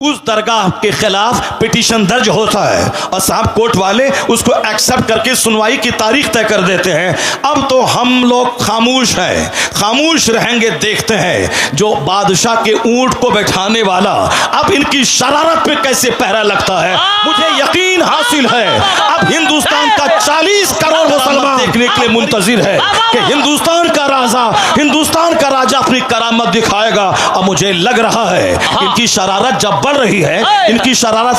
उस दरगाह के खिलाफ पिटीशन दर्ज होता है और साहब कोर्ट वाले उसको एक्सेप्ट करके सुनवाई की तारीख तय कर देते हैं। अब तो हम लोग खामोश हैं, खामोश रहेंगे, देखते हैं जो बादशाह के ऊंट को बैठाने वाला अब इनकी शरारत पे कैसे पहरा लगता है। मुझे यकीन हासिल है अब हिंदुस्तान का 40 करोड़ मुसलमान देखने के लिए मुंतजिर है कि हिंदुस्तान का राजा अपनी करामत दिखाएगा। और मुझे लग रहा है इनकी शरारत जब बढ़ रही है, इनकी शरारत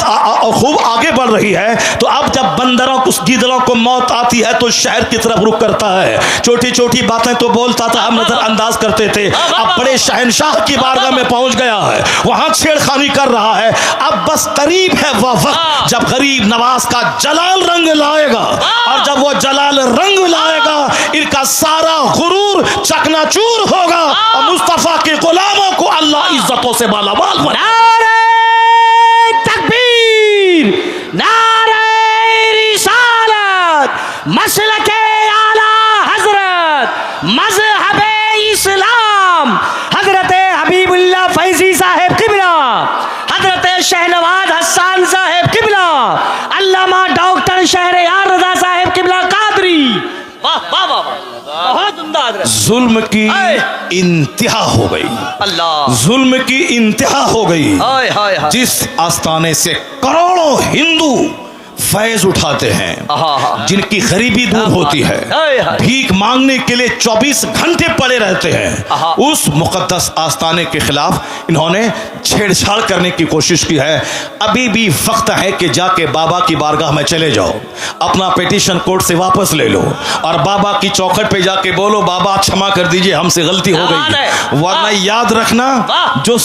खूब आगे बढ़ रही है, तो अब जब बंदरों को, गिदड़ों को मौत आती है तो शहर की तरफ रुख करता है। छोटी छोटी बातें तो बोलता था, हम नजरअंदाज करते थे, अब बड़े शहनशाह की बारगाह में पहुंच गया है, वहां छेड़खानी कर रहा है। अब बस करीब है वह वक्त जब गरीब नवाज का जलाल रंग लाएगा, और जब वो जलाल रंग लाएगा इनका सारा गुरूर चकनाचूर होगा और मुस्तफा के गुलामों को अल्लाह इज्जतों से मालामाल बनाएगा। मसलके आला हजरत मजहबे इस्लाम हजरत हबीबुल्लाह फैजी साहेब किबला, हजरत शहनवाज हसन साहेब किबला, अल्लामा डॉक्टर शहरयार रजा साहेब किबला कादरी। वाह वाह वाह, बहुत उम्दा हजरत। जुल्म की इंतहा हो गई, अल्लाह जुल्म की इंतहा हो गई। जिस आस्थाने से करोड़ों हिंदू फैज उठाते हैं, जिनकी गरीबी दूर होती है, भीख मांगने के लिए 24 घंटे पड़े रहते हैं, उस मुकद्दस आस्थाने के खिलाफ इन्होंने छेड़छाड़ करने की कोशिश की है। अभी भी वक्त है कि जाके बाबा की बारगाह में चले जाओ, अपना पिटीशन कोर्ट से वापस ले लो और बाबा की चौखट पे जाके बोलो, बाबा क्षमा कर दीजिए, हमसे गलती हो गई। वरना याद रखना, जो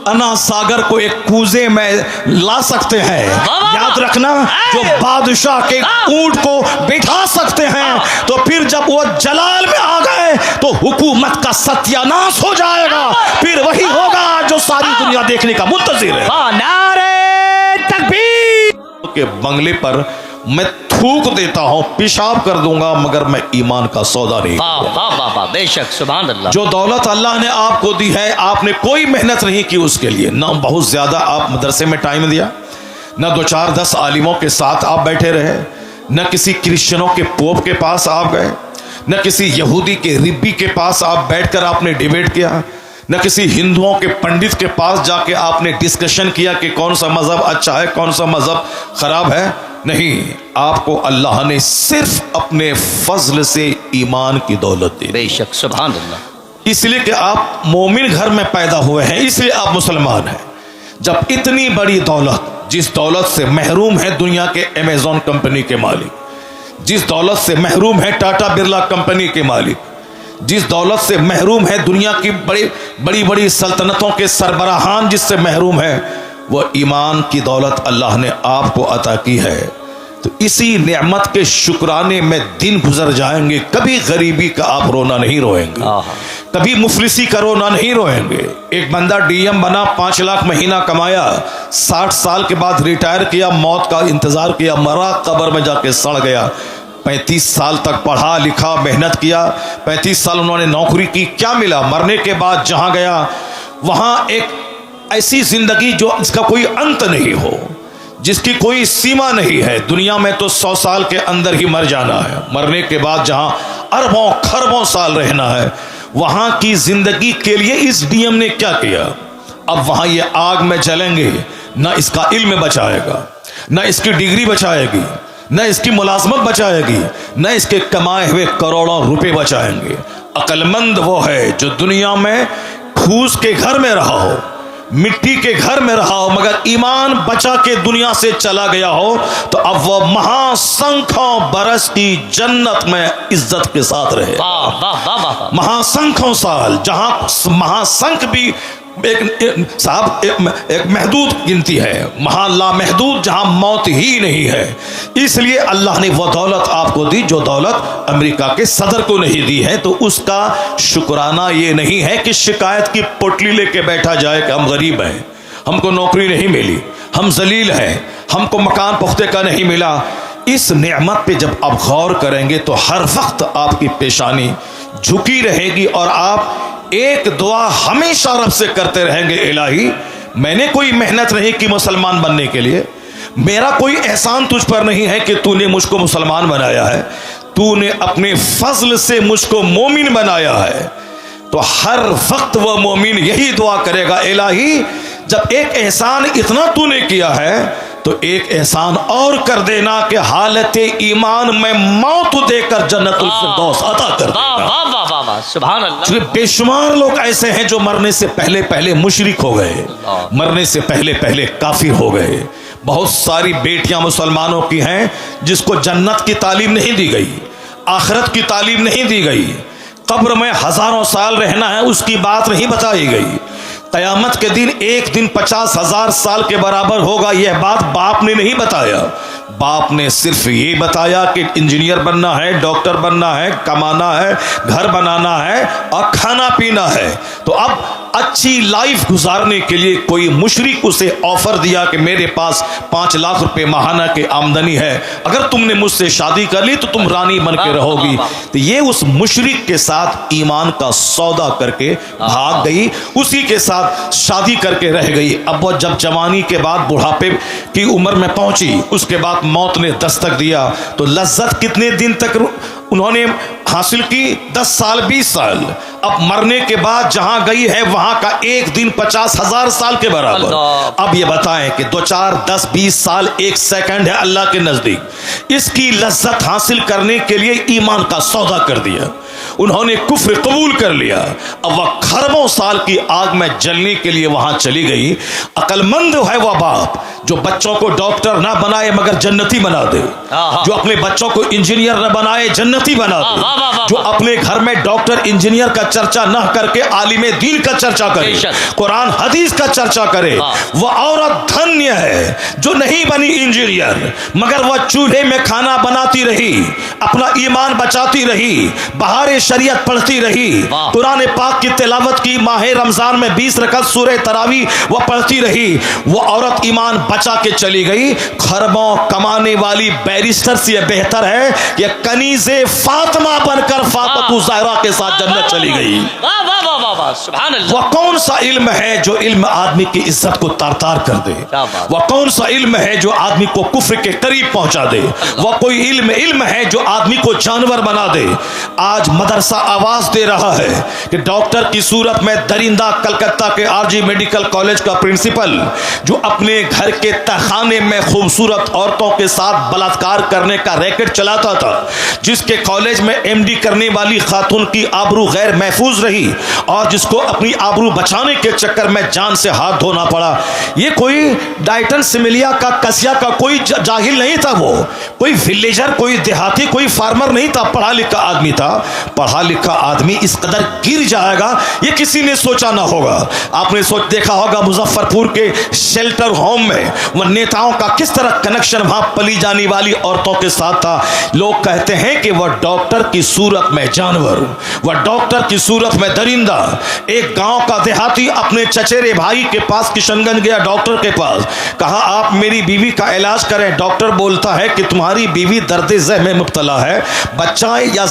अना सागर को एक कूजे में ला सकते हैं, याद रखना जो बादशाह के ऊंट को बिठा सकते हैं, तो फिर जब वो जलाल में आ गए तो हुकूमत का सत्यानाश हो जाएगा। फिर वही होगा जो सारी दुनिया देखने का मुंतजिर है। नारे तकबीर के बंगले पर मैं थूक देता हूं, पेशाब कर दूंगा, मगर मैं ईमान का सौदा नहीं। बेशक, सुभान अल्लाह। जो दौलत अल्लाह ने आपको दी है, आपने कोई मेहनत नहीं की उसके लिए, ना बहुत ज्यादा आप मदरसे में टाइम दिया, न 2-4-10 आलिमों के साथ आप बैठे रहे, न किसी क्रिश्चियनों के पोप के पास आप गए, न किसी यहूदी के रिब्बी के पास आप बैठकर आपने डिबेट किया, न किसी हिंदुओं के पंडित के पास जाके आपने डिस्कशन किया कि कौन सा मजहब अच्छा है, कौन सा मजहब खराब है। नहीं, आपको अल्लाह ने सिर्फ अपने फजल से ईमान की दौलत दी। बेशक, सुभान अल्लाह। इसलिए कि आप मोमिन घर में पैदा हुए हैं, इसलिए आप मुसलमान हैं। जब इतनी बड़ी दौलत, जिस दौलत से महरूम है दुनिया के अमेज़न कंपनी के मालिक, जिस दौलत से महरूम है टाटा बिरला कंपनी के मालिक, जिस दौलत से महरूम है दुनिया की बड़ी बड़ी सल्तनतों के सरबराहान, जिससे महरूम है, वह ईमान की दौलत अल्लाह ने आपको अता की है। तो इसी नेमत के शुक्राने में दिन गुजर जाएंगे, कभी गरीबी का आप रोना नहीं रोएंगे, कभी मुफलिसी का रोना नहीं रोएंगे। एक बंदा डीएम बना, 5 लाख महीना कमाया, 60 साल के बाद रिटायर किया, मौत का इंतजार किया, मरा, कब्र में जाके सड़ गया। 35 साल तक पढ़ा लिखा, मेहनत किया, 35 साल उन्होंने नौकरी की, क्या मिला? मरने के बाद जहां गया वहां एक ऐसी जिंदगी जो इसका कोई अंत नहीं हो, जिसकी कोई सीमा नहीं है। दुनिया में तो 100 साल के अंदर ही मर जाना है, मरने के बाद जहां अरबों खरबों साल रहना है, वहां की जिंदगी के लिए इस डीएम ने क्या किया? अब वहां ये आग में जलेंगे, ना इसका इल्म बचाएगा, ना इसकी डिग्री बचाएगी, न इसकी मुलाजमत बचाएगी, न इसके कमाए हुए करोड़ों रुपए बचाएंगे। अक्लमंद वो है जो दुनिया में फूस के घर में रहा हो, मिट्टी के घर में रहा हो, मगर ईमान बचा के दुनिया से चला गया हो, तो अब वह महासंख्यों बरस की जन्नत में इज्जत के साथ रहे। महासंख्यों साल, जहां महासंख भी एक महदूद गिनती है, महाला महदूद, जहां मौत ही नहीं है। इसलिए अल्लाह ने वह दौलत आपको दी जो दौलत अमेरिका के सदर को नहीं दी है। तो उसका शुक्राना ये नहीं है कि शिकायत की पोटली लेके बैठा जाए कि हम गरीब हैं, हमको नौकरी नहीं मिली, हम जलील हैं, हमको मकान पुख्ते का नहीं मिला। इस नेमत पे जब आप गौर करेंगे तो हर वक्त आपकी पेशानी झुकी रहेगी और आप एक दुआ हमेशा रब से करते रहेंगे, इलाही मैंने कोई मेहनत नहीं की मुसलमान बनने के लिए, मेरा कोई एहसान तुझ पर नहीं है कि तूने मुझको मुसलमान बनाया है, तूने अपने फजल से मुझको मोमिन बनाया है। तो हर वक्त वह मोमिन यही दुआ करेगा, इलाही जब एक एहसान इतना तूने किया है तो एक एहसान और कर देना कि हालत ईमान में मौत देकर जन्नतुल फिरदौस अता कर देना। सुभान अल्लाह। बेशुमार लोग ऐसे हैं जो मरने से पहले पहले मुशरिक हो गए, मरने से पहले पहले काफिर हो गए। बहुत सारी बेटियां मुसलमानों की हैं जिसको जन्नत की तालीम नहीं दी गई, आखिरत की तालीम नहीं दी गई, कब्र में हजारों साल रहना है उसकी बात नहीं बताई गई, कयामत के दिन एक दिन 50,000 साल के बराबर होगा यह बात बाप ने नहीं बताया। बाप ने सिर्फ ये बताया कि इंजीनियर बनना है, डॉक्टर बनना है, कमाना है, घर बनाना है और खाना पीना है। तो अब अच्छी लाइफ गुजारने के लिए कोई मुशरिक उसे ऑफर दिया कि मेरे पास 5 लाख रुपए माहाना की आमदनी है, अगर तुमने मुझसे शादी कर ली तो तुम रानी बन के रहोगी। तो ये उस मुशरिक के साथ ईमान का सौदा करके भाग गई, उसी के साथ शादी करके रह गई। अब वो जब जवानी के बाद बुढ़ापे की उम्र में पहुंची, उसके बाद मौत ने दस्तक दिया, तो लज्जत कितने दिन तक उन्होंने हासिल की? 10 साल 20 साल। अब मरने के बाद जहां गई है वहां का एक दिन 50,000 साल के बराबर। अब ये बताएं कि 2 4 10 20 साल एक सेकंड है अल्लाह के नजदीक। इसकी लज्जत हासिल करने के लिए ईमान का सौदा कर दिया, उन्होंने कुफ्र कबूल कर लिया। अब वह खरबों साल की आग में जलने के लिए वहां चली गई। अकलमंद है वह बाप जो बच्चों को डॉक्टर ना बनाए मगर जन्नती बना दे, जो अपने बच्चों को इंजीनियर न बनाए जन्नती बना दे, जो अपने घर में डॉक्टर इंजीनियर का चर्चा न करके आलिमे दीन का चर्चा करे, कुरान हदीस का चर्चा करे। वह औरत धन्य है जो नहीं बनी इंजीनियर मगर वह चूल्हे में खाना बनाती रही, अपना ईमान बचाती रही, बाहर शरीयत पढ़ती रही, कुरान पाक की तिलावत की, माह रमजान में 20 रकअत सूरह तरावी वह पढ़ती रही। वह औरत ईमान बचा के चली गई। खरबों कमाने वाली बैरिस्टर से यह बेहतर है कि कनीज़े फातिमा बनकर फातिमा ज़हरा के साथ जन्नत चली गई। सुभान अल्लाह। वह कौन सा इल्म है जो इल्म आदमी की इज्जत को तार-तार कर दे? वह कौन सा इल्म है जो आदमी को कुफ्र के करीब पहुंचा दे? वह कोई इल्म है जो आदमी को जानवर बना दे? आज मदरसा आवाज दे रहा है कि डॉक्टर की सूरत में दरिंदा कलकत्ता के आरजी मेडिकल कॉलेज का प्रिंसिपल जो अपने घर के तहखाने में खूबसूरत औरतों के साथ बलात्कार करने का रैकेट चलाता था, जिसके कॉलेज में एमडी करने वाली खातून की आबरू गैर महफूज रही और जिसको अपनी आबरू बचाने के चक्कर में जान से हाथ धोना पड़ा। ये कोई डाइटन सिमिलिया का कसिया का कोई जाहिल नहीं था, वो कोई विलेजर, कोई देहाती, कोई फार्मर नहीं था, पढ़ा लिखा आदमी था। पढ़ा लिखा आदमी इस कदर गिर जाएगा ये किसी ने सोचा ना होगा। आपने देखा होगा मुजफ्फरपुर के शेल्टर होम में वह नेताओं का किस तरह कनेक्शन वहां पली जाने वाली औरतों के साथ था। लोग कहते हैं कि वह डॉक्टर की सूरत में जानवर, वह डॉक्टर की सूरत में दरिंदा। एक गांव का देहाती अपने चचेरे भाई के पास किशनगंज गया, डॉक्टर के पास, कहा आप मेरी बीवी का इलाज करें। डॉक्टर बोलता है कि तुम्हारी बीवी दर्द ज़ह में मुब्तला है, बच्चा या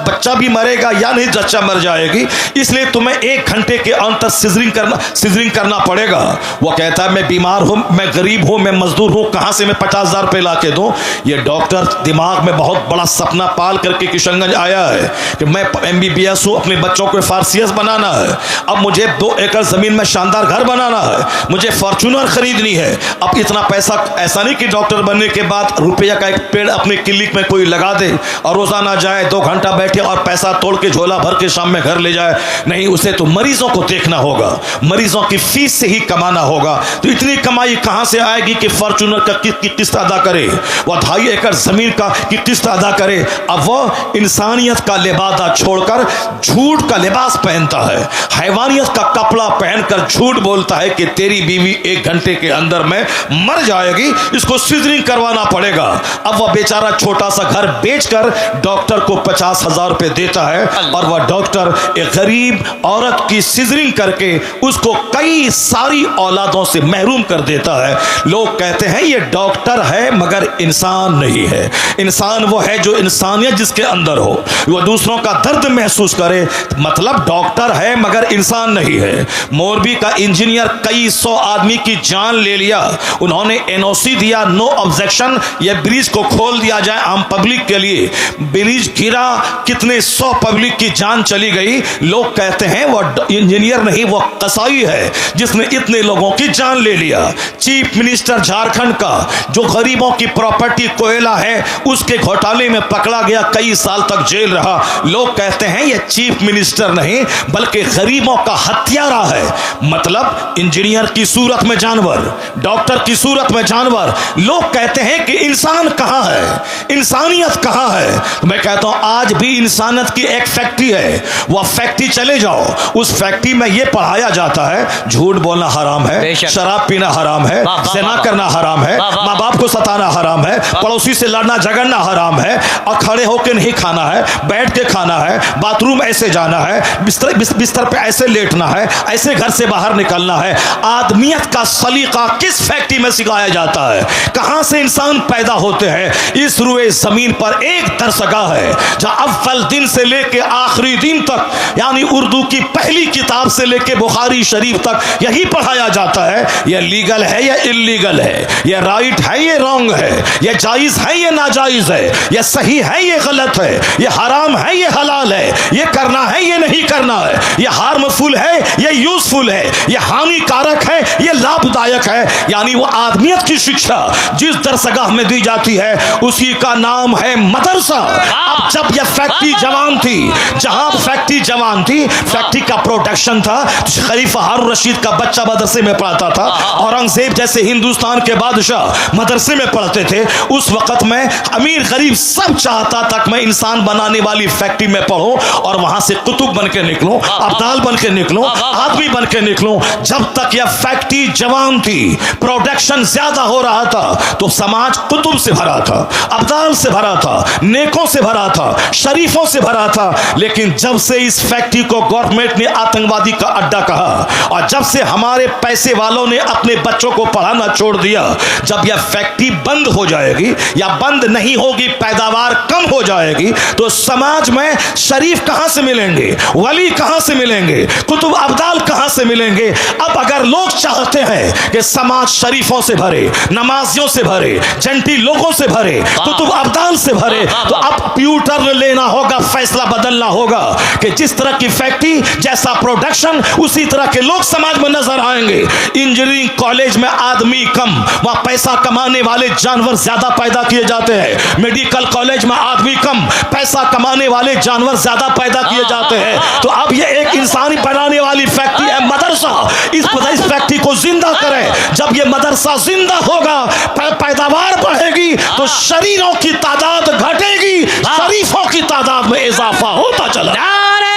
बच्चा भी मरेगा या नहीं जच्चा मर जाएगी, इसलिए तुम्हें 1 घंटे के अंतर सिजरिंग करना पड़ेगा। वो कहता है मैं बीमार हूं, मैं गरीब हूं, मैं मजदूर हूं, कहां से मैं 50,000 रुपए ला के दूं? ये डॉक्टर दिमाग में बहुत बड़ा सपना पाल करके किशनगंज आया है कि मैं MBBS हूं, अपने बच्चों को फार्सियस बनाना है, अब मुझे 2 एकड़ जमीन में शानदार घर बनाना है, मुझे फॉर्च्यूनर खरीदनी है। अब इतना पैसा, ऐसा नहीं कि डॉक्टर बनने के बाद रुपया का एक पेड़ अपने क्लिनिक में कोई लगा दे और रोजाना जाए 2 घंटा बैठे और पैसा तोड़ के झोला भर के शाम में घर ले जाए। नहीं, उसे तो मरीजों को देखना होगा, मरीजों की फीस से ही कमाना होगा। तो इतनी कमाई कहां से आएगी कि फॉर्च्यूनर का की किस्त अदा करे, वह 2.5 एकड़ जमीन का की किस्त अदा करे? अब वह इंसानियत का लिबादा छोड़कर झूठ का लिबास पहनता है, हैवानियत का कपड़ा पहनकर झूठ बोलता है कि तेरी बीवी 1 घंटे के अंदर में मर जाएगी, इसको सिजरिंग करवाना पड़ेगा। अब वह बेचारा छोटा सा घर बेचकर डॉक्टर को 50,000 रुपए देता है और वह डॉक्टर एक गरीब औरत की सिजरिंग करके उसको कई सारी औलादों से महरूम कर देता है। लोग कहते हैं ये डॉक्टर है मगर इंसान नहीं है। इंसान वो है जो इंसानियत जिसके अंदर हो, वह दूसरों का दर्द महसूस करे। मतलब डॉक्टर डॉक्टर है मगर इंसान नहीं है। मोरबी का इंजीनियर कई 100 आदमी की जान ले लिया, उन्होंने एनओसी दिया, नो ऑब्जेक्शन, ये ब्रिज को खोल दिया जाए आम पब्लिक के लिए। ब्रिज गिरा, कितने 100 पब्लिक की जान चली गई। लोग कहते हैं वो इंजीनियर नहीं, वो कसाई है जिसने इतने लोगों की जान ले लिया। चीफ मिनिस्टर झारखंड का जो गरीबों की प्रॉपर्टी कोयला है उसके घोटाले में पकड़ा गया, कई साल तक जेल रहा। लोग कहते हैं ये चीफ मिनिस्टर नहीं बल्कि गरीबों का हत्यारा है। मतलब इंजीनियर की सूरत में जानवर, डॉक्टर की सूरत में जानवर। लोग कहते हैं कि इंसान कहां है, इंसानियत कहां है। मैं कहता हूं आज भी इंसानियत की एक फैक्ट्री है, वह फैक्ट्री चले जाओ, उस फैक्ट्री में यह पढ़ाया जाता है झूठ बोलना हराम है, शराब पीना हराम है, ज़िना करना हराम है, माँ बाप को सताना हराम है, पड़ोसी से लड़ना झगड़ना हराम है, और खड़े होकर नहीं खाना है, बैठ के खाना है, बाथरूम ऐसे जाना है, बिस्तर पे ऐसे लेटना है, ऐसे घर से बाहर निकलना है। आदमियत का सलीका किस फैक्ट्री में सिखाया जाता है? कहां से इंसान पैदा होते हैं? इस रुए जमीन पर एक दरसगाह है जहां अव्वल दिन से लेके आखिरी दिन तक, यानी उर्दू की पहली किताब से लेके बुखारी शरीफ तक यही पढ़ाया जाता है। यह लीगल है या इल्लीगल है, यह राइट है ये रॉन्ग है, यह जायज है ये नाजायज है, यह सही है ये गलत है, यह हराम है ये हलाल है, यह करना है ये नहीं करना है, यह हार्मफुल है ये यूजफुल है, यह हानिकारक है ये लाभदायक है। यानी वो आदमियत की शिक्षा जिस दरसगाह में दी जाती है उसी का नाम है मदरसा। अब जब यह फैक्ट्री जवान थी, जहां फैक्ट्री जवान थी, फैक्ट्री का प्रोडक्शन था, खलीफा हारून रशीद का बच्चा मदरसे में पढ़ता था, औरंगजेब जैसे हिंदुस्तान के बादशाह मदरसे में पढ़ते थे। उस वक्त में अमीर गरीब सब चाहता था मैं इंसान बनाने वाली फैक्ट्री में पढ़ूं और वहां से कुतुब बन के निकलूं, अब्दाल बन के निकलूं, आदमी बन के निकलूं। जब तक यह फैक्ट्री जवान थी, प्रोडक्शन ज्यादा हो रहा था, तो समाज कुतुब से भरा था, अब्दाल से भरा था, नेकों से भरा था, शरीफों से भरा था। लेकिन जब से इस फैक्ट्री को गवर्नमेंट ने आतंकवादी का अड्डा कहा और जब से हमारे पैसे वालों ने अपने बच्चों को पढ़ाना छोड़ दिया, जब यह फैक्ट्री बंद हो जाएगी या बंद नहीं होगी, पैदावार कम हो जाएगी, तो समाज में शरीफ कहां से मिलेंगे, वली कहां से मिलेंगे, कुतुब अब्दाल कहां से मिलेंगे। अब अगर लोग चाहते हैं कि समाज शरीफों से भरे, नमाजियों से भरे, जंटी लोगों से भरे, कुतुब अब्दाल से भरे, तो अब कंप्यूटर लेना होगा, फैसला बदलना होगा कि जिस तरह की फैक्ट्री जैसा प्रोडक्शन उसी तरह के लोग समाज में नजर आएंगे। इंजीनियरिंग कॉलेज में आदमी कम, वहां पैसा कमाने वाले जानवर ज्यादा पैदा किए जाते हैं। मेडिकल कॉलेज में आदमी कम, पैसा कमाने वाले जानवर ज्यादा पैदा किए जाते हैं। तो अब ये एक इंसानी बनाने वाली फैक्ट्री है मदरसा। इस फैक्ट्री को जिंदा करें। जब ये मदरसा जिंदा होगा, पैदावार बढ़ेगी, तो शरीरों की तादाद घटेगी, शरीफों की तादाद में इजाफा होता चला। नारे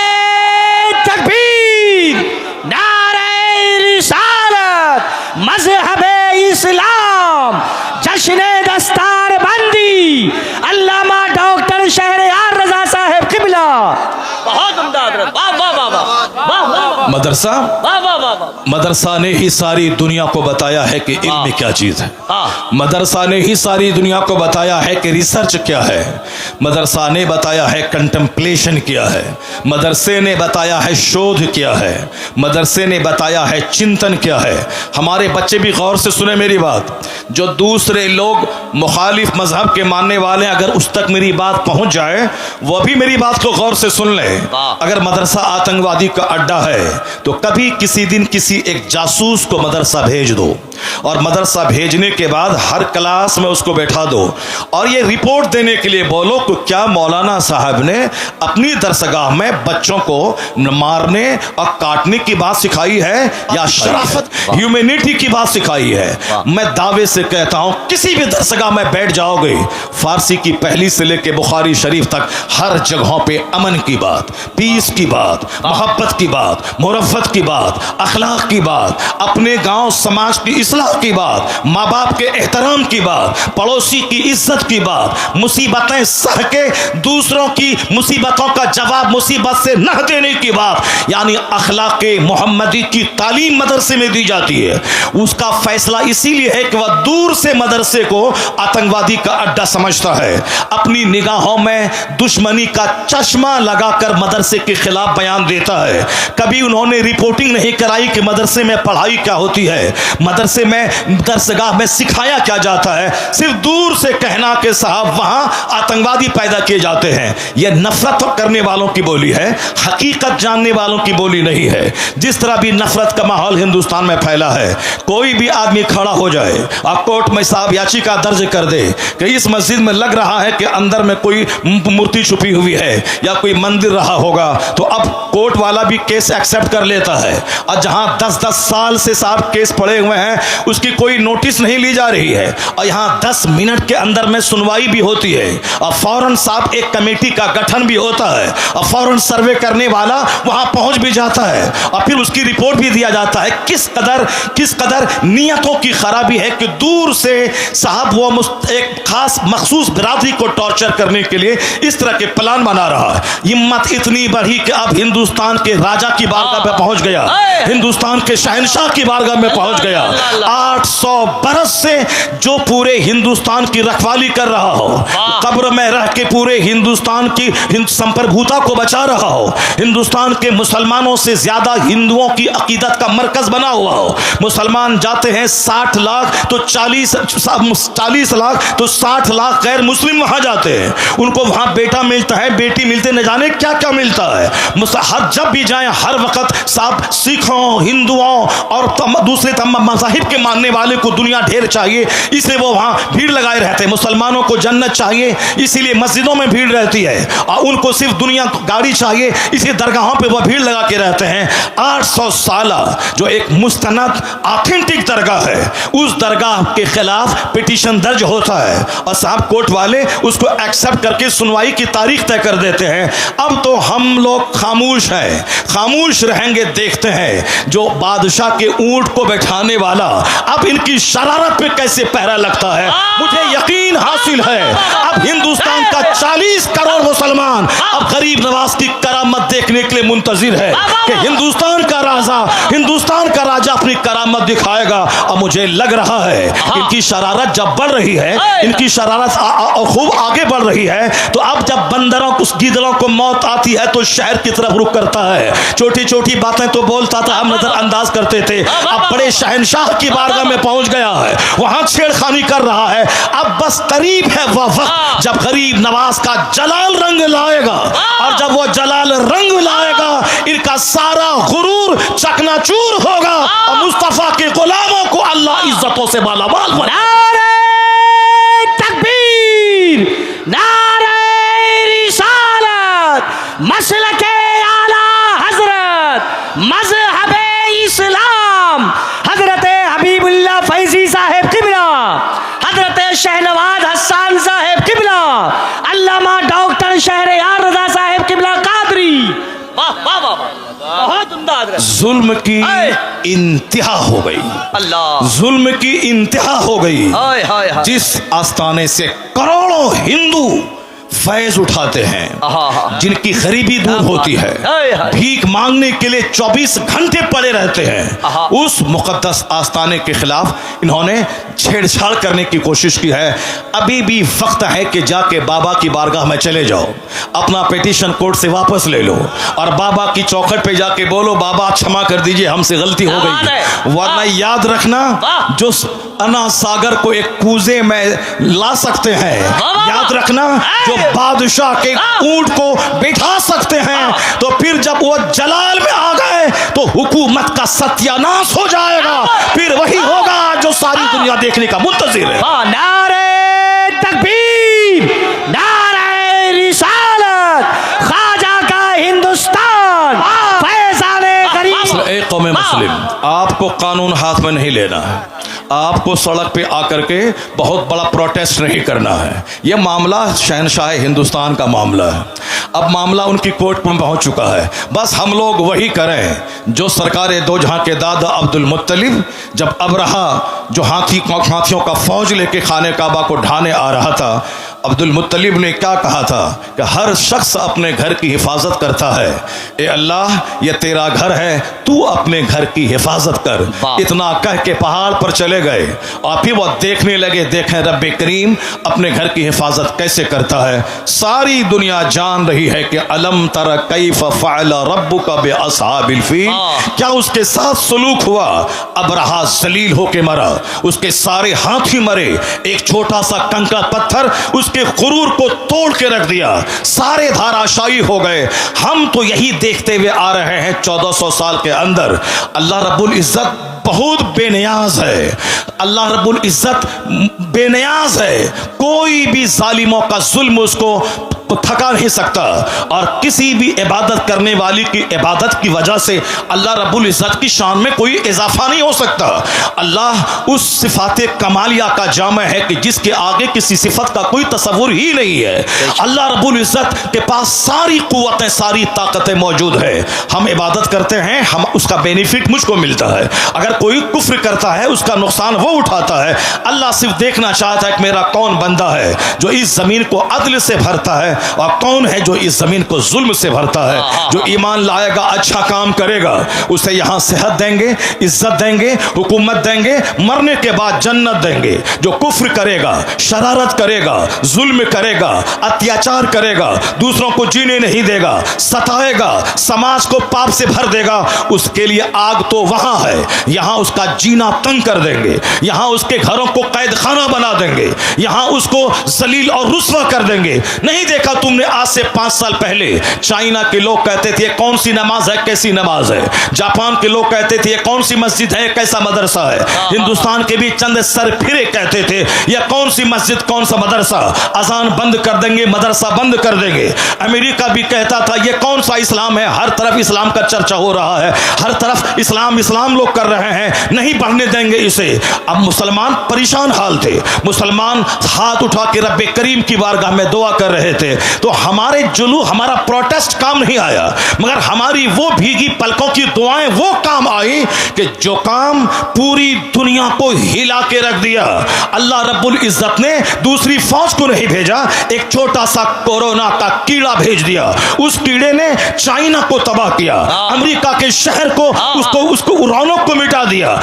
तकबीर, नारे रिसालत, मज़हबे इस्लाम, जश्न दस्तार बंदी, अल्लामा डॉक्टर शहरयार रजा साहब किबला। बहुत उम्दा हज़रत, वाह वाह वाह वाह वाह। मदरसा, वाह वाह वाह। मदरसा ने ही सारी दुनिया को बताया है कि इल्म क्या चीज है। मदरसा ने ही सारी दुनिया को बताया है कि रिसर्च क्या है। मदरसा ने बताया है कंटेम्पलेशन क्या है। मदरसे ने बताया है शोध क्या है। मदरसे ने बताया है चिंतन क्या है। हमारे बच्चे भी गौर से सुने मेरी बात। जो दूसरे लोग मुखालिफ मजहब के मानने वाले, अगर उस तक मेरी बात पहुंच जाए, वो भी मेरी बात को गौर से सुन ले। अगर मदरसा आतंकवादी का अड्डा है तो कभी किसी दिन किसी एक जासूस को मदरसा भेज दो, और मदरसा भेजने के बाद हर क्लास में उसको बैठा दो और ये रिपोर्ट देने के लिए बोलो कि क्या मौलाना साहब ने अपनी दरसगाह में बच्चों को मारने और काटने की बात सिखाई है या शराफत, ह्यूमैनिटी की बात सिखाई है। मैं दावे से कहता हूं किसी भी दरसगाह में बैठ जाओगे, फारसी की पहली से लेकर बुखारी शरीफ तक हर जगहों पे अमन की बात, पीस की बात, मोहब्बत की बात, मुरफ़्फ़त की बात, अखलाक की बात, अपने गांव समाज की इस्लाह की बात, माँ बाप के एहतराम की बात, पड़ोसी की इज्जत की बात, मुसीबतें सह के दूसरों की मुसीबतों का जवाब मुसीबत से न देने की बात। यानी अखलाक मोहम्मदी की तालीम मदरसे में दी जाती है। उसका फैसला इसीलिए है कि वह दूर से मदरसे को आतंकवादी का अड्डा समझता है। अपनी निगाहों में दुश्मनी का चश्मा लगाकर मदरसे के खिलाफ बयान देता है। कभी उन्होंने रिपोर्टिंग नहीं कराई कि मदरसे में पढ़ाई क्या होती है, मदरसे में दरसगाह में सिखाया क्या जाता है। सिर्फ दूर से कहना कि साहब वहां आतंकवादी पैदा किए जाते हैं। यह नफरत करने वालों की बोली है, हकीकत जानने वालों की बोली नहीं है। जिस तरह भी नफरत का माहौल हिंदुस्तान में फैला है, कोई भी आदमी खड़ा हो जाए और कोर्ट में साहब याचिका दर्ज कर दे कि इस मस्जिद में लग रहा है कि अंदर में कोई मूर्ति छुपी हुई है या कोई मंदिर रहा होगा, तो अब कोर्ट वाला भी केस एक्सेप्ट कर लेता है। और जहां 10-10 साल से साहब केस पड़े हुए हैं, उसकी कोई नोटिस नहीं ली जा रही है, और यहां 10 मिनट के अंदर में सुनवाई भी होती है, और फौरन साहब एक कमेटी का गठन भी होता है, और फौरन सर्वे करने वाला वहां पहुंच भी जाता है, और फिर उसकी रिपोर्ट भी दिया जाता है। किस कदर नियतों की खराबी है कि दूर से साहब वो एक खास मखसूस बिरादरी को टॉर्चर करने के लिए इस तरह के प्लान बना रहा है। हिम्मत इतनी बढ़ी कि अब हिंदुस्तान के राजा की बारगाह में पहुंच गया, हिंदुस्तान के शहंशाह की बारगाह में पहुंच गया। 800 बरस से जो पूरे हिंदुस्तान की रखवाली कर रहा हो, कब्र में रह के पूरे हिंदुस्तान की संप्रभुता को बचा रहा हो, हिंदुस्तान के मुसलमानों से ज्यादा हिंदुओं की अकीदत का मरकज बना हुआ हो। मुसलमान जाते हैं 60 लाख तो 40 लाख तो 60 लाख गैर मुस्लिम वहां जाते हैं। उनको वहां बेटा मिलता है, बेटी मिलते, न जाने क्या क्या मिलता है। हर जब भी जाएं हर वक्त साहब सिखों, हिंदुओं और दूसरे तमाम मज़ाहिब के मानने वाले को दुनिया ढेर चाहिए, इसलिए वो वहां भीड़ लगाए रहते हैं। मुसलमानों को जन्नत चाहिए, इसीलिए मस्जिदों में भीड़ रहती है, और उनको सिर्फ दुनिया गाड़ी चाहिए, इसी दरगाहों पे वो भीड़ लगा के रहते हैं। 800 साल जो एक मुस्तनद ऑथेंटिक दरगाह है, उस दरगाह के खिलाफ पिटीशन दर्ज होता है, और साहब कोर्ट वाले उसको एक्सेप्ट करके सुनवाई की तारीख तय कर देते हैं। अब तो हम लोग खामोश हैं, खामोश रहेंगे, देखते हैं जो बादशाह के ऊंट को बैठाने वाला अब इनकी शरारत पे कैसे पहरा लगता है। मुझे यकीन हासिल है अब हिंदुस्तान का 40 करोड़ मुसलमान अब गरीब नवाज की करामत देखने के लिए मुंतजिर है कि हिंदुस्तान का राजा अपनी करामत दिखाएगा। और मुझे लग रहा है कि इनकी शरारत जब बढ़ रही है, इनकी शरारत खूब आगे बढ़ रही है, तो अब जब बंदरों को, गिदड़ों को मौत आती है तो शहर की तरफ रुख करता है। छोटी छोटी बातें तो बोलता था, हम नजरअंदाज करते थे, अब बड़े शहंशाह की बारगाह में पहुंच गया है, वहां छेड़खानी कर रहा है। अब बस करीब है वह वक्त जब गरीब नवाज का जलाल रंग लाएगा, और जब वो जलाल रंग लाएगा इनका सारा गुरूर चकनाचूर होगा, और मुस्तफा के गुलामों को अल्लाह इज्जतों से मालामाल बनाएगा। नारे तकबीर, नारे रिसालत, मसलके आला हजरत, मजहबे इस्लाम, हजरत हबीबुल्लाह फैजी साहेब किबला, हजरत शहनवाज हसन साहेब किबला, अल्लामा डॉक्टर शहरयार रजा साहेब किबला कादरी। वाह वाह वाह, बहुत उम्दा हजरत। जुल्म की इंतहा हो गई, अल्लाह, जुल्म की इंतहा हो गई। हाय हाय हाय, जिस आस्थाने से करोड़ों हिंदू फैज उठाते हैं, जिनकी गरीबी दूर होती है, भीख मांगने के लिए 24 घंटे पड़े रहते हैं, उस मुकद्दस आस्थाने के खिलाफ इन्होंने छेड़छाड़ करने की कोशिश की है। अभी भी वक्त है कि जाके बाबा की बारगाह में चले जाओ, अपना पिटीशन कोर्ट से वापस ले लो, और बाबा की चौखट पे जाके बोलो, बाबा क्षमा कर दीजिए, हमसे गलती हो गई। वरना याद रखना, जो अना सागर को एक कूजे में ला सकते हैं, याद रखना, जो बादशाह के ऊंट को बैठा सकते हैं, तो फिर जब वो जलाल में आ गए तो हुकूमत का सत्यानाश हो जाएगा। फिर वही होगा जो सारी दुनिया देखने का मुंतजिर है। नारे तकबीर, नारे रिसालत, ख्वाजा का हिंदुस्तान, फैज़ाने गरीब। एक कौम मुस्लिम, आपको कानून हाथ में नहीं लेना है, आपको सड़क पे आकर के बहुत बड़ा प्रोटेस्ट नहीं करना है। यह मामला शहनशाह हिंदुस्तान का मामला है, अब मामला उनकी कोर्ट में पहुंच चुका है। बस हम लोग वही करें जो सरकार दो जहां के दादा अब्दुल मुत्तलिब, जब अबरहा जो हाथियों का फौज लेके खाने काबा को ढाने आ रहा था, अब्दुल मुत्तलिब ने क्या कहा था कि हर शख्स अपने घर की हिफाजत करता है, ए अल्लाह ये तेरा घर है, तू अपने घर की हिफाजत कर। इतना कह के पहाड़ पर चले गए और फिर वो देखने लगे, देखें रब्बे करीम अपने घर की हिफाजत कैसे करता है। सारी दुनिया जान रही है कि अलम तरा कैफ फ़अल रब्बुका बिअस्हाबिल फील, क्या उसके साथ सलूक हुआ। अबरहा जलील होके मरा, उसके सारे हाथी मरे, एक छोटा सा कंकड़ पत्थर उसके गुरूर को तोड़ के रख दिया, सारे धाराशायी हो गए। हम तो यही देखते हुए आ रहे हैं 1400 साल के अंदर। अल्लाह रब्बुल इज्जत बहुत बेनियाज है, अल्लाह रब्बुल इज्जत बेनियाज है, कोई भी जालिमों का जुल्म उसको थका नहीं सकता। और किसी भी इबादत करने वाली की इबादत की वजह से अल्लाह रब्बुल इज्जत की शान में कोई इजाफा नहीं हो सकता। अल्लाह उस सिफात कमालिया का जाम है कि जिसके आगे किसी सिफत का कोई तसव्वुर ही नहीं है। अल्लाह रब्बुल इज्जत के पास सारी कुव्वतें, सारी ताकतें मौजूद है। हम इबादत करते हैं, हम उसका बेनिफिट मुझको मिलता है, अगर कोई कुफ्र करता है उसका नुकसान वो उठाता है। अल्लाह सिर्फ देखना चाहता है कि मेरा कौन बंदा है जो इस जमीन को अदल से भरता है और कौन है जो इस जमीन को जुल्म से भरता है। जो ईमान लाएगा, अच्छा काम करेगा, उसे यहाँ सेहत देंगे, इज्जत देंगे, हुकूमत देंगे, मरने के बाद जन्नत देंगे। जो कुफ्र करेगा, शरारत करेगा, जुल्म करेगा, अत्याचार करेगा, दूसरों को जीने नहीं देगा, सताएगा, समाज को पाप से भर देगा, उसके लिए आग तो वहां है, यहाँ उसका जीना तंग कर देंगे, यहाँ उसके घरों को कैद खाना बना देंगे, यहाँ उसको जलील और रुस्वा कर देंगे। नहीं देखा तुमने आज से 5 साल पहले चाइना के लोग कहते थे कौन सी नमाज है, कैसी नमाज है। जापान के लोग कहते थे कौन सी मस्जिद है, कैसा मदरसा है। हिंदुस्तान के भी चंद सरफिरे कहते थे यह कौन सी मस्जिद, कौन सा मदरसा, अजान बंद कर देंगे, मदरसा बंद कर देंगे। अमेरिका भी कहता था यह कौन सा इस्लाम है, हर तरफ इस्लाम का चर्चा हो रहा है, हर तरफ इस्लाम इस्लाम लोग कर रहे हैं, नहीं बढ़ने देंगे इसे। अब मुसलमान परेशान हाल थे, मुसलमान हाथ उठा के रब्बे करीम की बारगाह में दुआ कर रहे थे। तो हमारे जुलू, हमारा प्रोटेस्ट काम नहीं आया, मगर हमारी वो भीगी पलकों की दुआएं वो काम आई कि जो काम पूरी दुनिया को हिला के रख दिया। अल्लाह रब्बुल इज्जत ने दूसरी फौज को नहीं भेजा, एक छोटा सा कोरोना का कीड़ा भेज दिया। उस कीड़े ने चाइना को तबाह किया, अमेरिका के शहर को, उसको रौनक को मिटा दिया,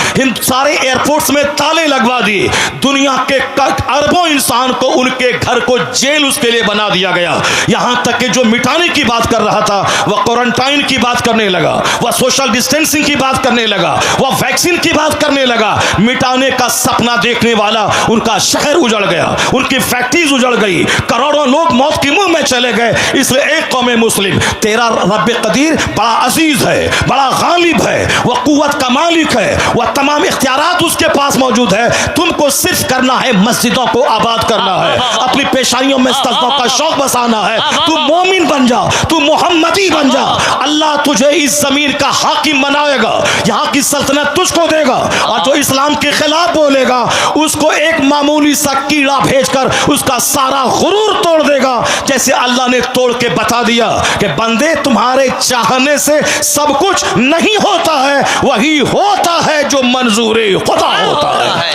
सारे एयरपोर्ट्स में ताले लगवा दिए, दुनिया के अरबों इंसान को उनके घर को जेल उसके लिए बना दिया गया। यहां तक कि जो मिटाने की बात कर रहा था वह क्वारंटाइन की बात करने लगा, वह सोशल डिस्टेंसिंग की बात करने लगा, वह वैक्सीन की बात करने लगा। मिटाने का सपना देखने वाला उनका शहर उजड़ गया, उनकी फैक्ट्रीज उजड़ गई, करोड़ों लोग मौत के मुंह में चले गए। इसलिए एक कौम मुस्लिम, तेरा रब्बे कदीर बड़ा अजीज है, बड़ा गालिब है, वह कुव्वत का मालिक है, वह तमाम इख्तियारात उसके पास मौजूद है। तुमको सिर्फ करना है मस्जिदों को आबाद करना है, अपनी पेशानियों में सजदों का शौक बसाना है। तू मोमिन बन जा, तू मोहम्मदी बन जा, अल्लाह तुझे इस जमीन का हाकिम बनाएगा, यहाँ की सल्तनत तुझको देगा। और जो इस्लाम के खिलाफ बोलेगा उसको एक मामूली सा कीड़ा भेजकर उसका सारा गुरूर तोड़ देगा। जैसे अल्लाह ने तोड़ के बता दिया कि बंदे तुम्हारे चाहने से सब कुछ नहीं होता है, वही होता है जो मंजूरी खुदा होता है।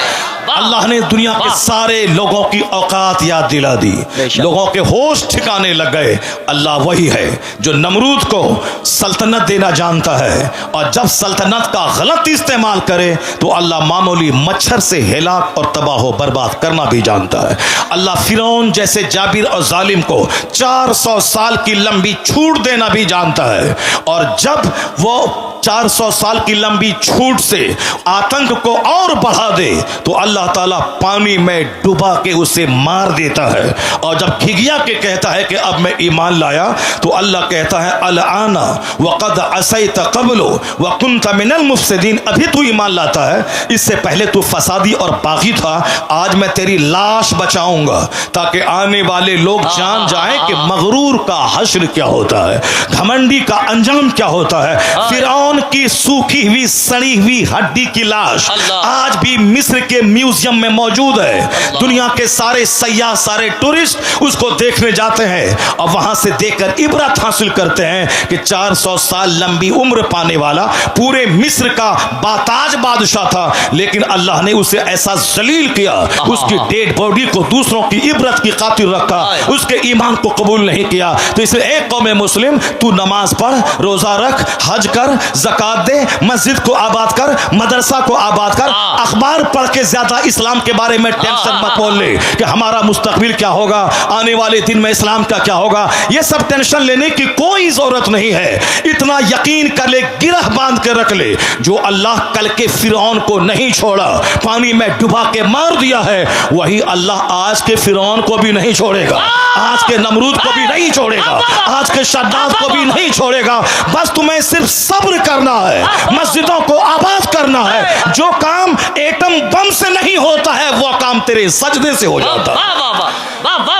अल्लाह ने दुनिया के सारे लोगों की औकात याद दिला दी, लोगों के होश ठिकाने लग गए। अल्लाह वही है जो नमरूद को सल्तनत देना जानता है, और जब सल्तनत का गलत इस्तेमाल करे तो अल्लाह मामूली मच्छर से हिलाक और तबाह बर्बाद करना भी जानता है। अल्लाह फिरौन जैसे जाबिर और जालिम को 400 साल की लंबी छूट देना भी जानता है, और जब वो 400 साल की लंबी छूट से आतंक को और बढ़ा दे तो अल्लाह ताला पानी में डुबा के उसे मार देता है। और जब घिघिया के कहता है कि अब मैं ईमान लाया, तो अल्लाह कहता है अल-आना वक़द असैत क़ब्लु व कुन्त मिनल मुफ़्सिदीन, अभी तू ईमान लाता है, इससे पहले तू फसादी और बागी था। आज मैं तेरी लाश बचाऊंगा ताकि आने वाले लोग जान जाएं कि मगरूर का हश्र क्या होता है, घमंडी का अंजाम क्या होता है। फिरौन फिरौन की सूखी हुई सड़ी हुई हड्डी की लाश आज भी मिस्र के म्यूजियम में मौजूद है। दुनिया के सारे सयाह, सारे टूरिस्ट उसको देखने जाते हैं और वहां से देखकर इबरत हासिल करते हैं कि 400 साल लंबी उम्र पाने वाला पूरे मिस्र का बाताज बादशाह था, लेकिन अल्लाह ने उसे ऐसा जलील किया, उसकी डेड बॉडी को दूसरों की इबरत की खातिर रखा, उसके ईमान को कबूल नहीं किया। तो इसलिए एक कौम मुस्लिम, तू नमाज पढ़, रोजा रख, हज कर, ज़कात दे, मस्जिद को आबाद कर, मदरसा को आबाद कर, अखबार पढ़ के ज्यादा इस्लाम के बारे में टेंशन मत बोल ले कि हमारा मुस्तकबिल क्या होगा, आने वाले दिन में इस्लाम का क्या होगा। ये सब टेंशन लेने की कोई जरूरत नहीं है। इतना यकीन कर ले, गिरह बांध के रख ले, जो अल्लाह कल के फिरौन को नहीं छोड़ा, पानी में डुबा के मार दिया है, वही अल्लाह आज के फिरौन को भी नहीं छोड़ेगा, आज के नमरूद को भी नहीं छोड़ेगा, आज के शद्दाद को भी नहीं छोड़ेगा। बस तुम्हें सिर्फ सब्र करना है, मस्जिदों को आबाद करना है। जो काम एटम बम से नहीं होता है वो काम तेरे सजदे से हो जाता है।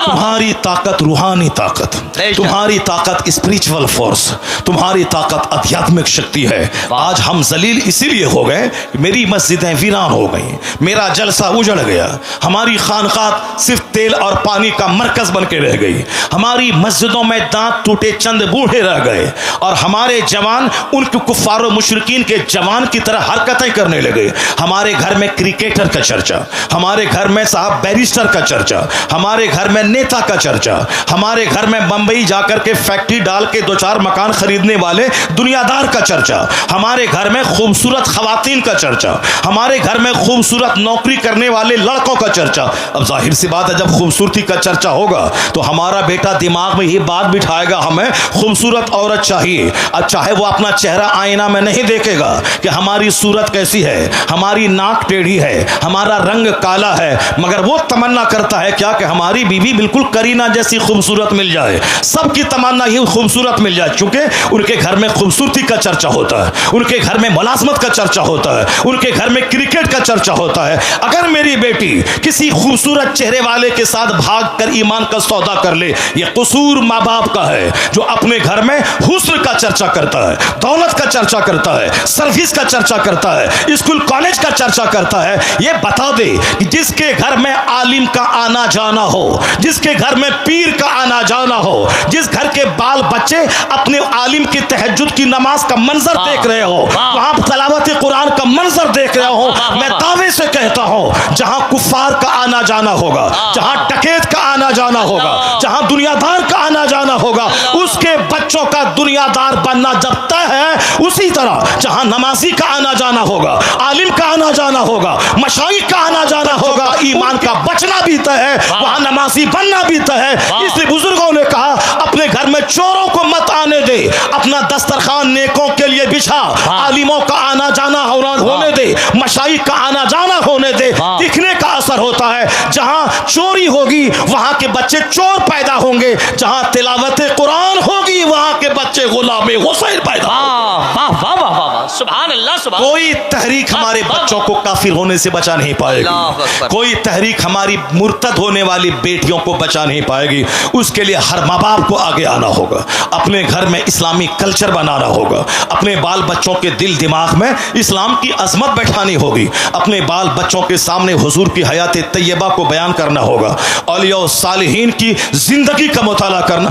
तुम्हारी ताकत रूहानी ताकत, तुम्हारी ताकत स्पिरिचुअल फोर्स, तुम्हारी ताकत आध्यात्मिक शक्ति है। आज हम जलील इसीलिए हो गए कि मेरी मस्जिदें वीरान हो गई, मेरा जलसा उजड़ गया, हमारी खानकात सिर्फ तेल और पानी का मरकज बन के रह गई, हमारी मस्जिदों में दांत टूटे चंद बूढ़े रह गए और हमारे जवान उनके कुफ्फार और मुशरिकीन के जवान की तरह हरकतें करने लगे। हमारे घर में क्रिकेटर का चर्चा, हमारे घर में साहब बैरिस्टर का चर्चा, हमारे घर में नेता का चर्चा, हमारे घर में बंबई जाकर के फैक्ट्री डाल के 2-4 मकान खरीदने वाले दुनियादार का चर्चा, हमारे घर में खूबसूरत खवातीन का चर्चा, हमारे घर में खूबसूरत नौकरी करने वाले लड़कों का चर्चा। अब जाहिर सी बात है, जब खूबसूरती का चर्चा होगा तो हमारा बेटा दिमाग में ये बात बिठाएगा हमें खूबसूरत औरत चाहिए। अब चाहे वो अपना चेहरा आईना में नहीं देखेगा कि हमारी सूरत कैसी है, हमारी नाक टेढ़ी है, हमारा रंग काला है, मगर वो तमन्ना करता है क्या कि हमारी बीवी बिल्कुल करीना जैसी खूबसूरत मिल जाए। सबकी तमन्ना ये खूबसूरत मिल जाए, क्योंकि उनके घर में खूबसूरती का चर्चा होता है, उनके घर में मुलाजमत का चर्चा होता है, उनके घर में क्रिकेट का चर्चा होता है। अगर मेरी बेटी किसी खूबसूरत चेहरे वाले के साथ भागकर ईमान का सौदा कर ले, ये कसूर माँ बाप का है जो अपने घर में हुस्न का चर्चा करता है, दौलत का चर्चा करता है, सर्विस का चर्चा करता है, स्कूल कॉलेज का चर्चा करता है। ये बता दे कि जिसके घर में आलिम का आना जाना हो, जिसके घर में पीर का आना जाना हो, जिस घर के बाल बच्चे अपने आलिम की तहज्जुद की नमाज का मंजर देख रहे हो, वहां तलावत कुरान का मंजर देख रहे हो, मैं दावे से कहता हूं जहां कुफ्फार का आना जाना होगा, जहां डकैत का आना जाना होगा, जहां दुनियादार का आना जाना होगा, उसके बच्चों का दुनियादार बनना जब तय है, उसी तरह जहां नमाजी का आना जाना होगा, आलिम का आना जाना होगा, मशाइख का आना जाना होगा, ईमान का बचना भी तय है, वहां नमाजी बनना भी तय है। इसलिए बुजुर्गों ने कहा अपने घर में चोरों को मत आने दे, अपना दस्तरखान नेकों के लिए बिछा, आलिमों का आना जाना होने दे, मशाइख का आना जाना होने दे। दिखने का असर होता है, जहां चोरी होगी वहां के बच्चे चोर पैदा होंगे, जहां तिलावत कुरान होगी वहां के बच्चे गुलामे हुसैन पैदा होंगे। सुभान अल्लाह, सुभान। कोई तहरीक हमारे बच्चों को काफिर होने से बचा नहीं पाएगी, कोई तहरीक हमारी मुर्तद होने वाली बेटियों को बचा नहीं पाएगी। उसके लिए हर माँ बाप को आगे आना होगा, अपने घर में इस्लामी कल्चर बनाना होगा, अपने बाल बच्चों के दिल दिमाग में इस्लाम की अजमत बैठानी होगी, अपने बाल बच्चों के सामने हुजूर की हयात तैयबा को बयान करना होगा, औलिया और सालिहीन की जिंदगी का मुताला करना,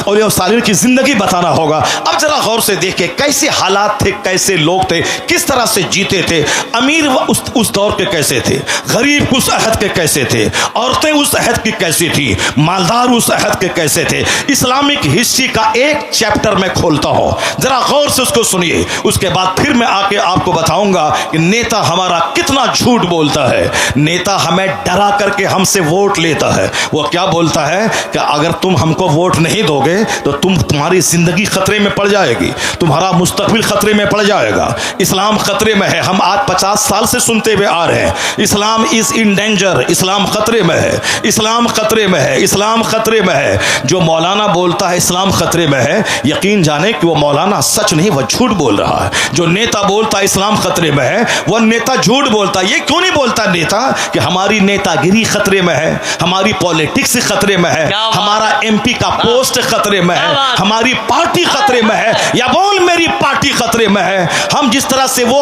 औलिया और सालिहीन की जिंदगी बताना होगा। अब जरा गौर से देखे कैसे हालात थे, कैसे लोग थे, किस तरह से जीते थे, अमीर उस दौर के कैसे थे, गरीब उस अहद के कैसे थे, औरतें उस अहद की कैसी थी, मालदार उस अहद के कैसे थे। इस्लामिक हिस्ट्री का एक चैप्टर मैं खोलता हूं, जरा गौर से उसको सुनिए, उसके बाद फिर मैं आके आपको बताऊंगा कि नेता हमारा कितना झूठ बोलता है। नेता हमें डरा करके हमसे वोट लेता है। वो क्या बोलता है कि अगर तुम हमको वोट नहीं दोगे तो तुम्हारी जिंदगी खतरे में पड़ जाएगी, तुम्हारा मुस्तकबिल खतरे में पड़ जाएगा, इस्लाम खतरे में है। हम आज 50 साल से सुनते हुए आ रहे हैं, इस्लाम इज इन डेंजर, इस्लाम खतरे में है, इस्लाम खतरे में है, इस्लाम खतरे में है। जो मौलाना बोलता है इस्लाम खतरे में है, यकीन जाने कि वो मौलाना सच नहीं, वह झूठ बोल रहा है। जो नेता बोलता है इस्लाम खतरे में है, वह नेता झूठ बोलता है। ये क्यों नहीं बोलता नेता कि हमारी नेतागिरी खतरे में है, हमारी पॉलिटिक्स खतरे में है, हमारा एमपी का पोस्ट खतरे में है, हमारी पार्टी खतरे में है, या बोल मेरी पार्टी खतरे में में है। हम जिस तरह से वो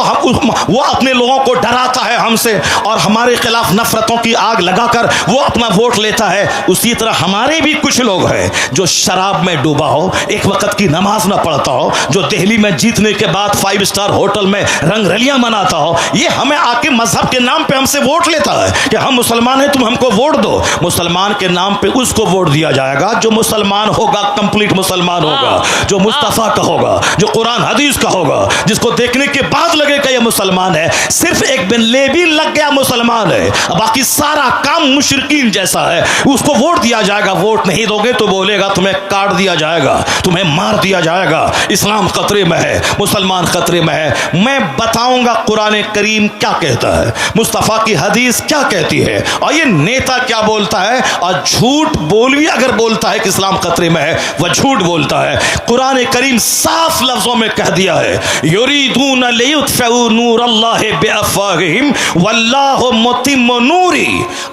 अपने लोगों को डराता है हमसे और हमारे खिलाफ नफरतों की आग लगाकर वो अपना वोट लेता है, उसी तरह हमारे भी कुछ लोग हैं जो शराब में डूबा हो, एक वक्त की नमाज ना पढ़ता हो, जो दिल्ली में जीतने के बाद 5 स्टार होटल में रंगरलियां मनाता हो, ये हमें आके मजहब के नाम पे हमसे वोट लेता है कि हम मुसलमान हैं, तुम हमको वोट दो। मुसलमान के नाम पे उसको वोट दिया जाएगा जो मुसलमान होगा, कंप्लीट मुसलमान होगा, जो मुस्तफा का होगा, जो कुरान हदीस का होगा, जिसको देखने के बाद लगेगा ये मुसलमान है। सिर्फ एक बिन लेबी लग गया मुसलमान है, बाकी सारा काम मुशरिकीन जैसा है, उसको वोट दिया जाएगा। वोट नहीं दोगे तो बोलेगा तुम्हें काट दिया जाएगा, तुम्हें मार दिया जाएगा, इस्लाम खतरे में है, मुसलमान खतरे में है। मैं बताऊंगा कुरान करीम क्या कहता है, मुस्तफा की हदीस क्या कहती है, और ये नेता क्या बोलता है। और झूठ बोल भी अगर बोलता है कि इस्लाम खतरे में है, वह झूठ बोलता है। कुरान करीम साफ लफ्जों में कह दिया है, युरीदून लियुत्फिउ नूरल्लाहि बिअफ़वाहिहिम वल्लाहु मुतिम्मु नूरी।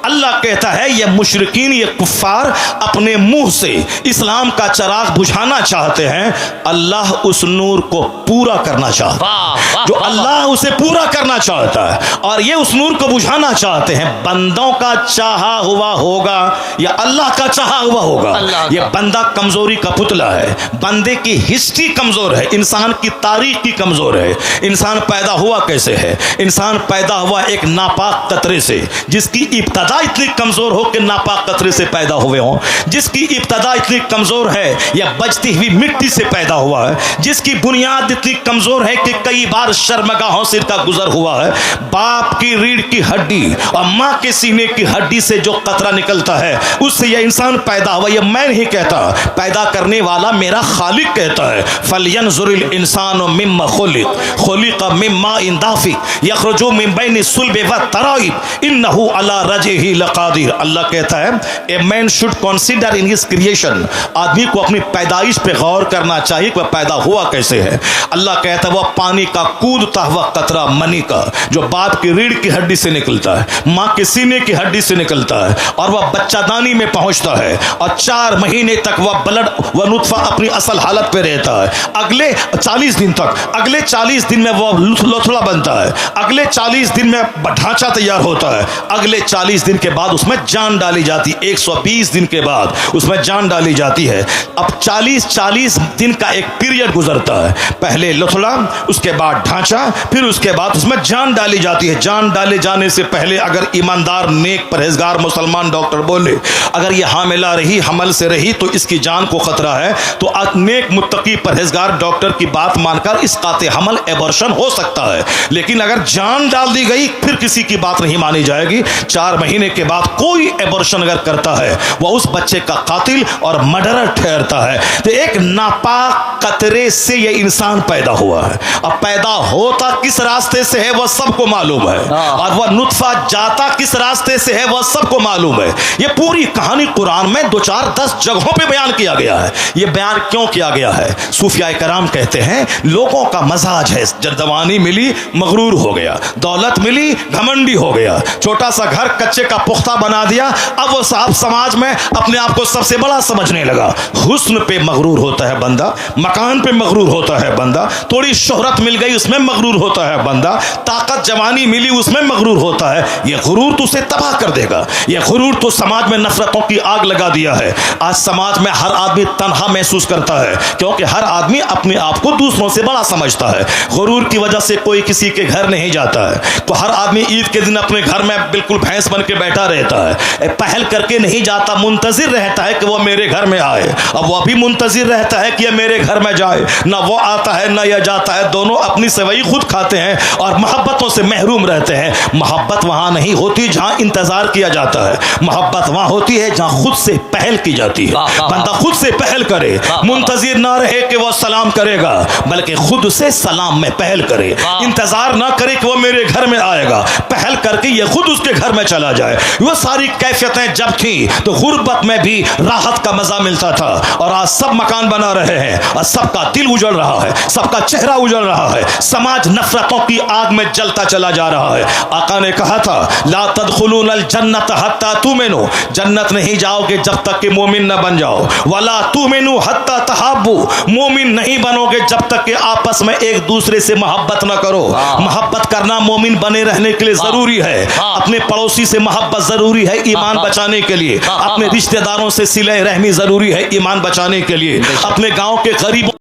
अल्लाह कहता है ये मुशरिकीन, ये कुफ्फार अपने मुंह से इस्लाम का चिराग बुझाना चाहते हैं, अल्लाह उस नूर को पूरा करना चाहता है। जो अल्लाह उसे पूरा करना चाहता है और ये उस नूर को बुझाना चाहते हैं। बंदों का चाहा हुआ होगा या अल्लाह का चाहा हुआ होगा, ये बंदा कमजोरी का पुतला है। बंदे की हिस्ट्री कमजोर है, इंसान की तारीख की कमजोर है। इंसान पैदा हुआ कैसे है? इंसान पैदा हुआ एक नापाक कतरे से, जिसकी इब्तदा इतनी कमजोर हो कि नापाक कतरे से पैदा हुए हों, जिसकी इब्तदा इतनी कमजोर है या बजती हुई मिट्टी से पैदा हुआ है, जिसकी बुनियाद इतनी कमजोर है कि कई बार शर्मगाहों से इसका गुजर हुआ है। बाप की रीढ़ की हड्डी और माँ के सीने की हड्डी से जो कतरा निकलता है उससे यह इंसान पैदा हुआ। यह मैं नहीं कहता, पैदा करने वाला मेरा खालिक कहता है। फलयंजुरिल इंसानु मिम्मा खुलिक मिम्मा इन दाफिक यखरुजु मिन बैनि सुल्बि व तराइब इन्नहु अला रजिही लकादिर। अल्लाह कहता है a man should consider in his creation. आदमी को अपनी पैदाइश पे गौर करना चाहिए कि वह पैदा हुआ कैसे है। अल्लाह कहता है वह पानी का कूदता हुआ कतरा मनी का जो बाप की रीढ़ की हड्डी से निकलता है, माँ के सीने की हड्डी से निकलता है और वह बच्चादानी में पहुंचता है और 4 महीने तक वह ब्लड वह नुत्फा अपनी असल हालत पे रहता है। अगले 40 दिन तक, अगले 40 दिन में वह लोथड़ा बनता है, अगले 40 दिन में ढांचा तैयार होता है, अगले 40 दिन के बाद उसमें जान डाली जाती है। 120 दिन के बाद उसमें जान डाली जाती है। अब 40 दिन का एक पीरियड गुजरता है, पहले लोथड़ा, उसके बाद ढांचा, फिर उसके बाद उसमें जान डाली जाती है। जान डाले जाने से पहले अगर ईमानदार नेक परहेजगार मुसलमान डॉक्टर बोले अगर ये हामिला रही, हमल से रही तो इसकी जान को खतरा है, तो नेक मुत्तकी परहेजगार डॉक्टर की बात मानकर इस काते हमल एबॉर्शन हो सकता है। लेकिन अगर जान डाल दी गई फिर किसी की बात नहीं मानी जाएगी। 4 महीने के बाद कोई एबॉर्शन अगर करता है वह उस बच्चे का कातिल और मर्डरर ठहरता है। तो एक नापाक कतरे से यह इंसान पैदा हुआ है। अब पैदा होता किस रास्ते से है वह सबको मालूम है, और वह नुत्फा जाता किस रास्ते से है वह सबको मालूम है। यह पूरी कहानी कुरान में 2, 4, 10 जगहों पे बयान किया गया है। यह बयान क्यों किया गया है? सूफिया कराम कहते हैं लोगों का मजाज है, जब जवानी मिली मगरूर हो गया, दौलत मिली घमंडी हो गया, छोटा सा घर कच्चे का पुख्ता बना दिया, अब वो साहब समाज में अपने आप को सबसे बड़ा समझने लगा। हुस्न पे मगरूर होता है बंदा, मकान पे मगरूर होता है बंदा, थोड़ी शोहरत मिल गई उसमें मगरूर होता है बंदा, ताकत जवानी मिली उसमें मगरूर होता है। यह गुरूर तो उसे तबाह कर देगा। यह गुरूर तो समाज में नफरतों की आग लगा दिया है। आज समाज में हर आदमी तन्हा महसूस करता है क्योंकि हर आदमी अपने आप को दूसरों से बड़ा समझता है। गुरूर की वजह से कोई किसी के घर नहीं जाता है। तो हर आदमी ईद के दिन अपने घर में बिल्कुल भैंस बन के बैठा रहता है, पहल करके नहीं जाता, मुंतजिर रहता है कि वो मेरे घर में आए। अब वह भी मुंतजिर रहता है कि यह मेरे घर में जाए। ना वो आता है ना यह जाता है, दोनों अपनी सेवई खुद खाते हैं और मोहब्बतों से महरूम रहते हैं। मोहब्बत वहां नहीं होती जहां इंतजार किया जाता है, मोहब्बत वहां होती है जहां खुद से पहल की जाती है। बंदा खुद से पहल करे, मुंतजिर ना रहे कि वह सलाम करेगा, बल्कि खुद से सलाम में पहल करे। इंतजार ना करे कि वह मेरे घर में आएगा, पहल करके ये खुद उसके घर में चला जाए। वह सारी कैफियतें जब थी तो गुर्बत में भी राहत का मजा मिलता था, और आज सब मकान बना रहे हैं और सबका दिल उजड़ रहा है, सबका चेहरा उजड़ रहा है, समाज नफरतों की आग में जलता चला जा रहा है। आका ने कहा था ला तदखुलूनल जन्नत हत्ता तुमिनू, जन्नत नहीं जाओगे जब तक कि मोमिन न बन जाओ। वला तुमिनू हत्ता तहाब्बू, मोमिन नहीं बनोगे जब तक कि आपस आपस में एक दूसरे से मोहब्बत न करो। मोहब्बत करना मोमिन बने रहने के लिए जरूरी है। अपने पड़ोसी से मोहब्बत जरूरी है ईमान बचाने के लिए। अपने रिश्तेदारों से सिले रहमी जरूरी है ईमान बचाने के लिए। अपने गांव के गरीबों